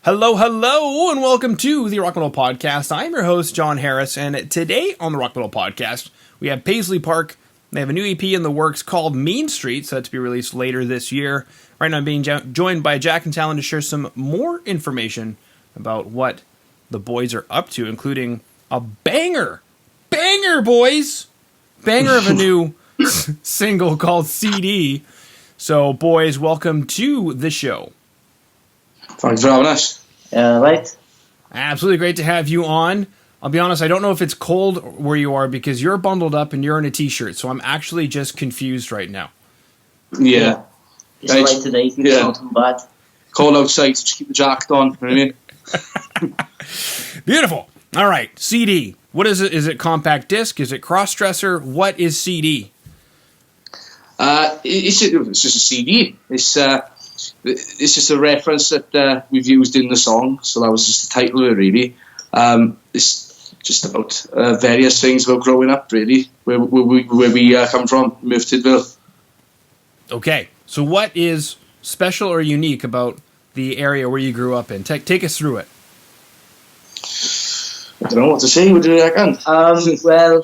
Hello, hello, and welcome to the Rock Metal Podcast. I'm your host, John Harris, and today on the Rock Metal Podcast, we have Paisley Parc. They have a new EP in the works called Mean Street, set to be released later this year. Right now I'm being joined by Jack and Talyn to share some more information about what the boys are up to, including a banger, boys! Banger of a new single called CD. So, boys, welcome to the show. Thanks for having us. Right. Absolutely great to have you on. I'll be honest, I don't know if it's cold where you are because you're bundled up and you're in a t-shirt, so I'm actually just confused right now. Yeah. It's right today, so it's not too bad. Cold outside, just keep the jacket on, you know what I mean? Beautiful. All right, CD. What is it? Is it compact disc? Is it cross-dresser? What is CD? It's just a CD. It's just a reference that we've used in the song, so that was just the title of it, really. It's just about various things about growing up, really, where we come from, Murph Tidville. Okay, so what is special or unique about the area where you grew up in? Take us through it. I don't know what to say. What do you reckon? Well,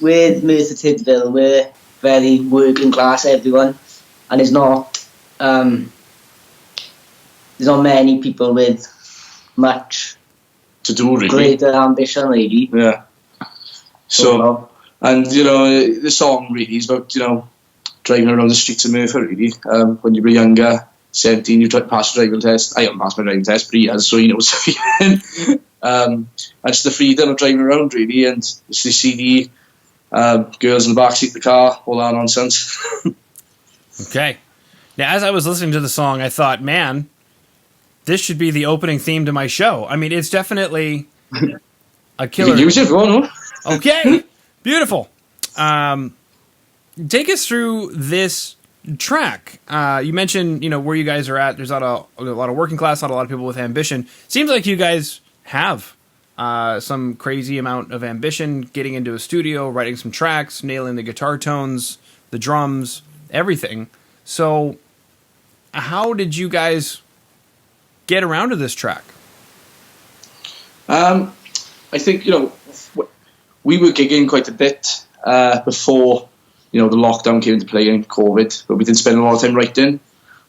with Murph Tidville, we're very working class, everyone, and there's not many people with much to do, really. Greater ambition, really. Yeah. So, and the song really is about driving around the streets of Murph, really. When you were younger, 17, you tried to pass your driving test. I haven't passed my driving test, but he has, so he knows. And it's the freedom of driving around, really, and it's the CD, girls in the backseat of the car, all that nonsense. Okay. Now, as I was listening to the song, I thought, man, this should be the opening theme to my show. I mean, it's definitely a killer. You can use it if you want, no? Okay. Beautiful. Take us through this track. You mentioned, where you guys are at. There's not a lot of working class, not a lot of people with ambition. Seems like you guys have some crazy amount of ambition, getting into a studio, writing some tracks, nailing the guitar tones, the drums, everything. So how did you guys get around to this track? I think, we were gigging quite a bit before, the lockdown came into play in COVID, but we did spend a lot of time writing.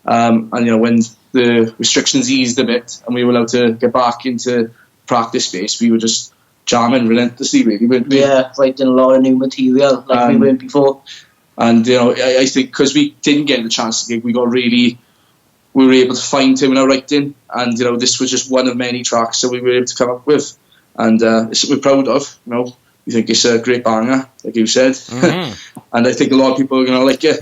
And, when the restrictions eased a bit and we were allowed to get back into practice space, we were just jamming relentlessly, really, weren't we? Yeah, writing a lot of new material like we weren't before. And, I think because we didn't get the chance to gig, we were able to fine tune our writing, and this was just one of many tracks that we were able to come up with, and it's something we're proud of. We think it's a great banger, like you said, and I think a lot of people are going to like it.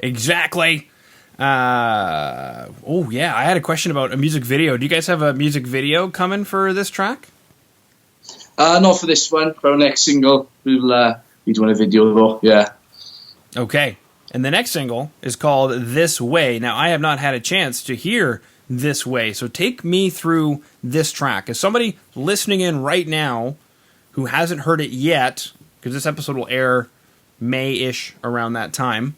Exactly. I had a question about a music video. Do you guys have a music video coming for this track? Not for this one. For our next single, we'll be doing a video though. Yeah. Okay. And the next single is called This Way. Now, I have not had a chance to hear This Way, so take me through this track. As somebody listening in right now who hasn't heard it yet, because this episode will air May-ish around that time,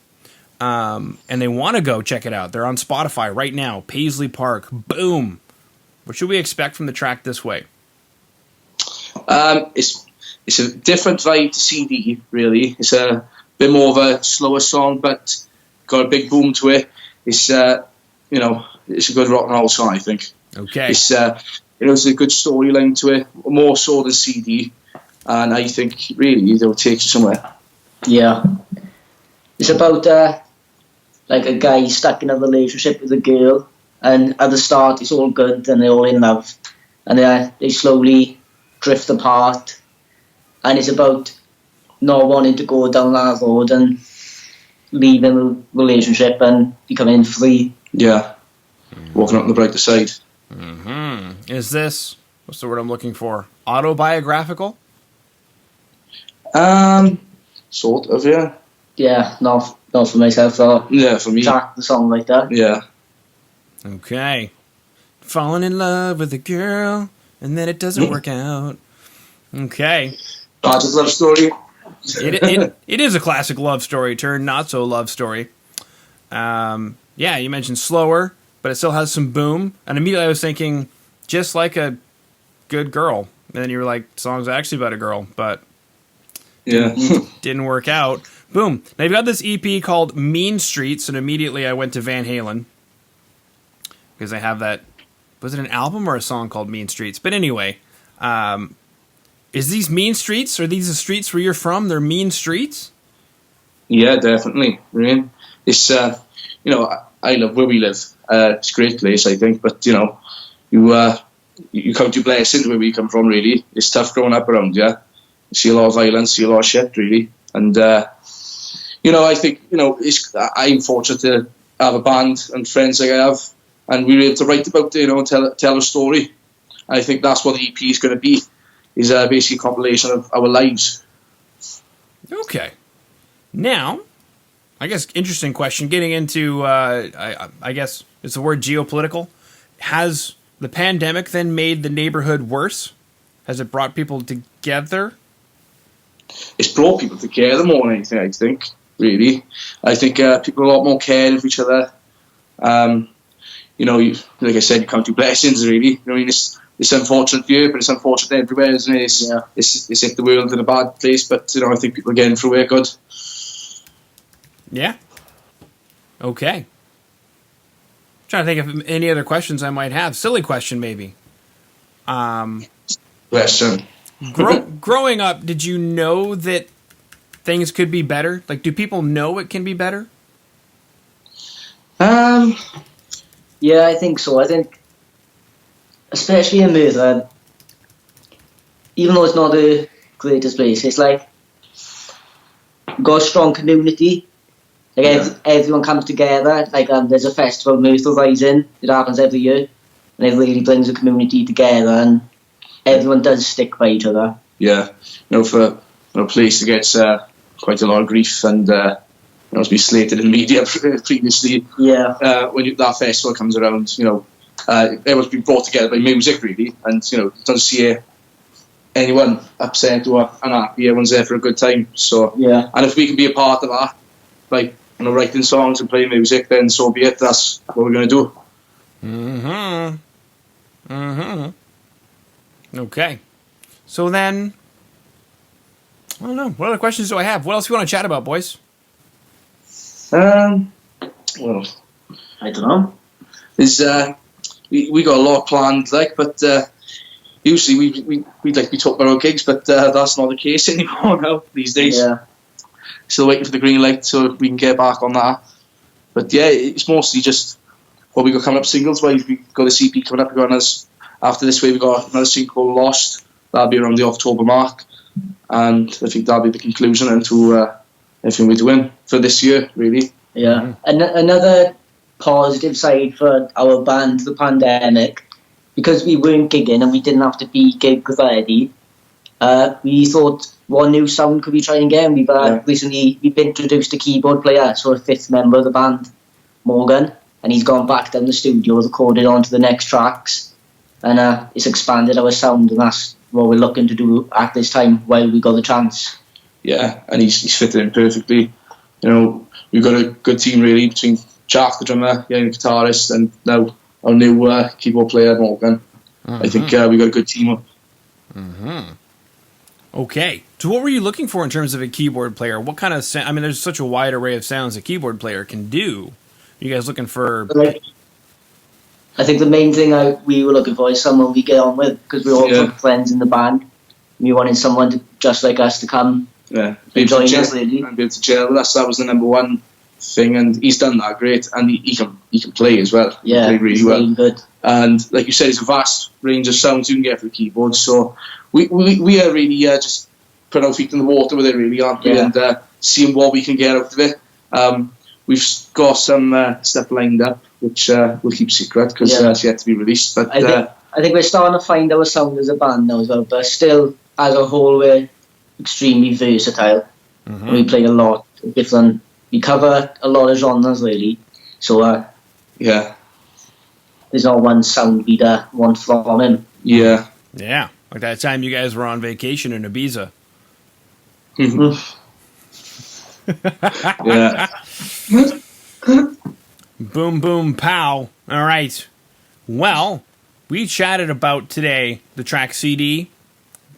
and they want to go check it out. They're on Spotify right now. Paisley Parc. Boom. What should we expect from the track This Way? It's a different vibe to CD, really. It's a bit more of a slower song, but got a big boom to it. It's it's a good rock and roll song, I think. Okay. It's it's a good storyline to it, more so than CD, and I think really it'll take you somewhere. Yeah, it's about a guy stuck in a relationship with a girl, and at the start it's all good and they're all in love, and they slowly drift apart, and it's about not wanting to go down that road and leaving the relationship and becoming free. Yeah, walking up on the brighter side. Mm-hmm. Is this, what's the word I'm looking for, autobiographical? Sort of, yeah. Yeah, not for myself though. Yeah, for me. Track the song like that. Yeah. Okay. Falling in love with a girl and then it doesn't work out. Okay. Classic love story. It is a classic love story turned not so love story. Yeah, you mentioned slower, but it still has some boom. And immediately I was thinking, just like a good girl. And then you were like, the song's actually about a girl, but Yeah. didn't work out. Boom. Now you've got this EP called Mean Streets, and immediately I went to Van Halen because I have that. Was it an album or a song called Mean Streets? But anyway, is these mean streets? Are these the streets where you're from? They're mean streets? Yeah, definitely. I mean, it's I love where we live. It's a great place, I think. But you count your blessings where we come from. Really, it's tough growing up around here. You see a lot of violence, see a lot of shit, really. And I think I'm fortunate to have a band and friends like I have, and we were able to write about it, and tell a story. And I think that's what the EP is going to be. Is basically a compilation of our lives. Okay. Now, I guess interesting question. Getting into, I guess it's the word geopolitical. Has the pandemic then made the neighborhood worse? Has it brought people together? It's brought people together more than anything, I think, really. I think people are a lot more caring for each other. Like I said, you count your blessings, really. I mean, it's unfortunate here, but it's unfortunate everywhere, isn't it? It's hit the world in a bad place, but, I think people are getting through it good. Yeah. Okay. Trying to think of any other questions I might have. Silly question, maybe. Question. Growing up, did you know that things could be better? Like, do people know it can be better? Yeah, I think so. I think, especially in Merthyr, even though it's not the greatest place, it's like got a strong community. Like everyone comes together. Like there's a festival, Merthyr Rising. It happens every year, and it really brings the community together, and everyone does stick by each other. Yeah, for a place that gets quite a lot of grief and it's been slated in media previously. Yeah. When that festival comes around, everyone's been brought together by music, really, and don't see anyone upset or unhappy. Everyone's there for a good time. So yeah, and if we can be a part of that, like writing songs and playing music, then so be it. That's what we're going to do. Okay. So then, I don't know. What other questions do I have? What else do you want to chat about, boys? Well, I don't know. There's we got a lot planned, but usually we'd like to be talking about our gigs, but that's not the case anymore now these days. Yeah. Still waiting for the green light so we can get back on that. But yeah, it's mostly just what we got coming up singles wise. We got a CP coming up. After this way, we got another single called Lost. That'll be around the October mark, and I think that'll be the conclusion into everything we're doing for this year, really. Yeah, and another positive side for our band, the pandemic, because we weren't gigging and we didn't have to be gig ready. We thought, what new sound could we try and get? And recently we've introduced a keyboard player, so a fifth member of the band, Morgan, and he's gone back down the studio, recorded onto the next tracks, and it's expanded our sound, and that's what we're looking to do at this time while we got the chance. Yeah, and he's fitted in perfectly. We've got a good team really between Jack, the drummer, the guitarist, and now our new keyboard player, Morgan. I think we got a good team up. Okay. So what were you looking for in terms of a keyboard player? What kind of sound? I mean, there's such a wide array of sounds a keyboard player can do. Are you guys looking for... I think the main thing we were looking for is someone we get on with, because we're all good friends in the band. We wanted someone just like us to come join us, really. And be able to gel with us. That was the number one thing, and he's done that great, and he can play as well. Yeah, he can play really well. Really good. And like you said, it's a vast range of sounds you can get for the keyboard. So we are really just putting our feet in the water with it, really, aren't we? And seeing what we can get out of it. We've got some stuff lined up, which we'll keep secret because it's yet to be released. But I think we're starting to find our sound as a band now as well. But still, as a whole, we're extremely versatile. We play a lot of different. We cover a lot of genres, really. So there's not one sound we'd want from him. Yeah. Yeah, like that time you guys were on vacation in Ibiza. Boom, boom, pow. All right. Well, we chatted about today the track CD,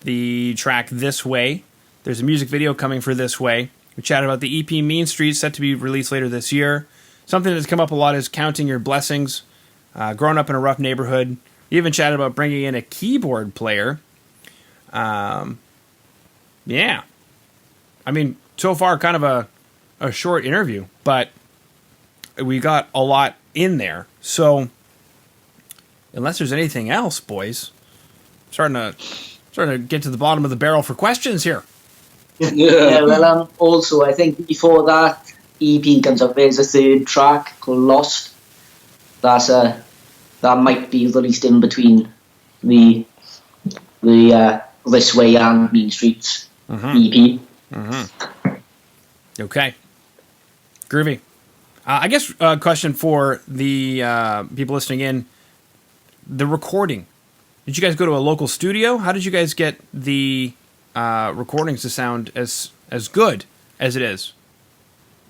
the track This Way. There's a music video coming for This Way. We chatted about the EP Mean Streets, set to be released later this year. Something that's come up a lot is Counting Your Blessings, growing up in a rough neighborhood. You even chatted about bringing in a keyboard player. Yeah. I mean, so far, kind of a short interview, but we got a lot in there. So, unless there's anything else, boys, starting to get to the bottom of the barrel for questions here. Yeah, well, also, I think before that EP comes up, there's a third track called Lost. That might be released in between the This Way and Mean Streets EP. Mm-hmm. Okay. Groovy. I guess a question for the people listening in. The recording. Did you guys go to a local studio? How did you guys get the recordings to sound as good as it is?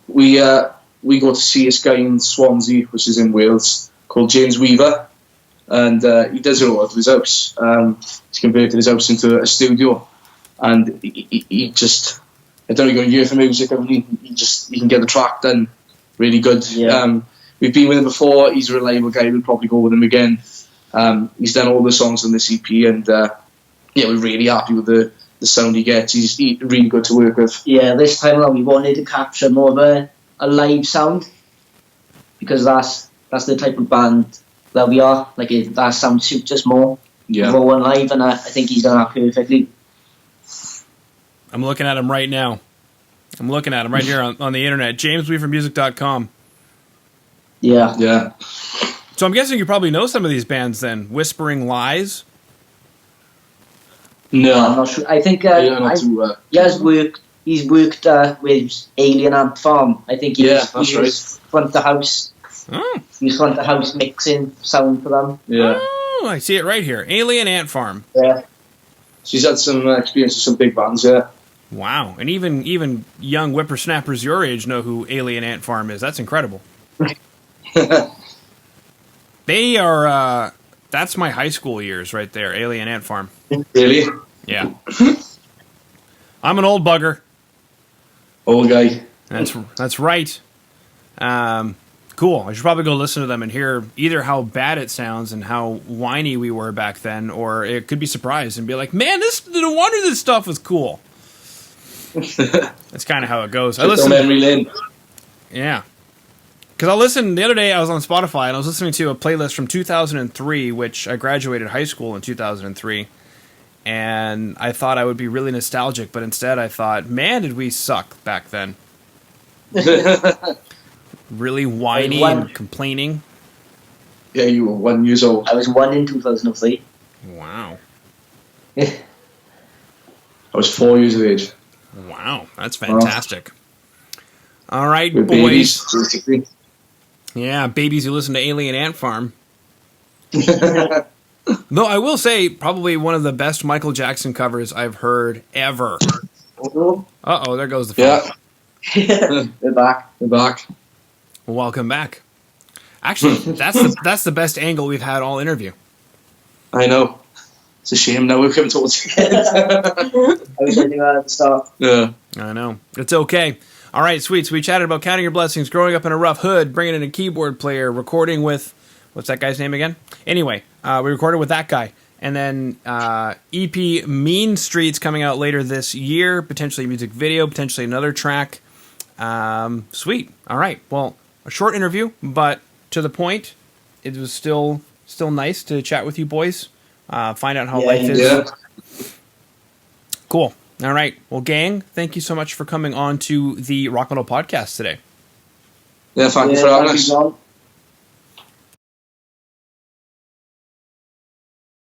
We go to see this guy in Swansea, which is in Wales, called James Weaver, and he does it all at his house. He's converted his house into a studio, and he just, I don't know, you're going to hear for music. I mean, he can get the track done really good. Yeah. We've been with him before. He's a reliable guy. We'll probably go with him again. He's done all the songs on this EP, and we're really happy with the sound he gets. He's really good to work with. Yeah, this time around we wanted to capture more of a live sound, because that's the type of band that we are. Like, that sound suits us more. Yeah. Raw and live, and I think he's done that perfectly. I'm looking at him right now. I'm looking at him right here on the internet. JamesWeaverMusic.com. Yeah. Yeah. So I'm guessing you probably know some of these bands then. Whispering Lies. No, I'm not sure. I think not too, he's worked with Alien Ant Farm. I think he was front of house. Oh. He was front of house mixing sound for them. Yeah. Oh, I see it right here. Alien Ant Farm. Yeah. She's had some experience with some big bands, yeah. Wow. And even young whippersnappers your age know who Alien Ant Farm is. That's incredible. They are, that's my high school years right there, Alien Ant Farm. Really? Yeah. I'm an old bugger. Old guy. That's right. Cool. I should probably go listen to them and hear either how bad it sounds and how whiny we were back then, or it could be surprised and be like, man, no wonder this stuff was cool. That's kind of how it goes. I listened. Memory lane. Yeah. Because I listened, the other day I was on Spotify and I was listening to a playlist from 2003, which I graduated high school in 2003. And I thought I would be really nostalgic, but instead I thought, man, did we suck back then. Really whiny and complaining. Yeah, you were 1 year old. I was 1 in 2003. Wow. I was 4 years of age. Wow, that's fantastic. All right, We're boys. babies, basically. Yeah, babies who listen to Alien Ant Farm. Though I will say, probably one of the best Michael Jackson covers I've heard ever. Uh-oh, there goes the phone. Yeah. We're back. We're back. Welcome back. Actually, that's the best angle we've had all interview. I know. It's a shame now we've come towards I was thinking that at the start. Yeah. I know. It's okay. All right, sweet. So we chatted about counting your blessings, growing up in a rough hood, bringing in a keyboard player, recording with, what's that guy's name again? Anyway, we recorded with that guy. And then EP Mean Streets coming out later this year, potentially a music video, potentially another track. Sweet. All right. Well, a short interview, but to the point. It was still nice to chat with you boys, find out how life is. Yeah. Cool. All right. Well, gang, thank you so much for coming on to the Rock Metal Podcast today. Yeah, thank you for having us.